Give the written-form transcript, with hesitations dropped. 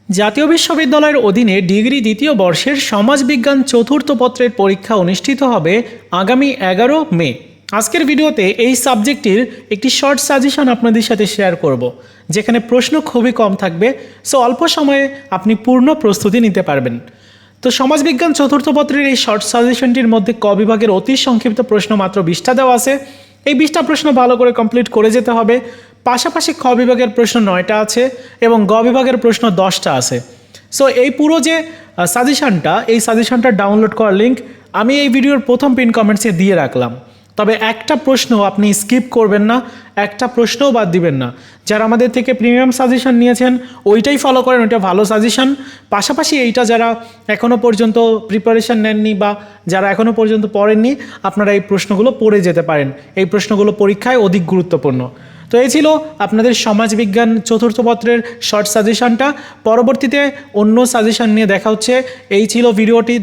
জাতীয় বিশ্ববিদ্যালয়ের অধীনে ডিগ্রি দ্বিতীয় বর্ষের সমাজবিজ্ঞান চতুর্থ পত্রের পরীক্ষা অনুষ্ঠিত হবে আগামী 11 মে। আজকের ভিডিওতে এই সাবজেক্টটির একটি শর্ট সাজেশন আপনাদের সাথে শেয়ার করব, যেখানে প্রশ্ন খুবই কম থাকবে, সো অল্প সময়ে আপনি পূর্ণ প্রস্তুতি নিতে পারবেন। তো সমাজবিজ্ঞান চতুর্থ পত্রের এই শর্ট সাজেশনটির মধ্যে ক বিভাগের অতি সংক্ষিপ্ত প্রশ্ন মাত্র 20টা দেওয়া আছে। এই 20টা প্রশ্ন ভালো করে কমপ্লিট করে যেতে হবে। পাশাপাশি খ বিভাগের প্রশ্ন 9টা আছে এবং গ বিভাগের প্রশ্ন 10টা আছে। সো এই পুরো যে এই সাজেশনটা ডাউনলোড করার লিঙ্ক আমি এই ভিডিওর প্রথম পিন কমেন্টসে দিয়ে রাখলাম। তবে একটা প্রশ্ন আপনি স্কিপ করবেন না, একটা প্রশ্নও বাদ দিবেন না। যারা আমাদের থেকে প্রিমিয়াম সাজেশন নিয়েছেন ওইটাই ফলো করেন, ওইটা ভালো সাজেশন। পাশাপাশি এইটা যারা এখনও পর্যন্ত প্রিপারেশন নেননি বা যারা এখনও পর্যন্ত পড়েননি, আপনারা এই প্রশ্নগুলো পড়ে যেতে পারেন। এই প্রশ্নগুলো পরীক্ষায় অধিক গুরুত্বপূর্ণ। তো এই ছিল আপনাদের সমাজবিজ্ঞান চতুর্থ পত্রের শর্ট সাজেশনটা। পরবর্তীতে অন্য সাজেশন নিয়ে দেখা হচ্ছে। এই ছিল ভিডিওটি।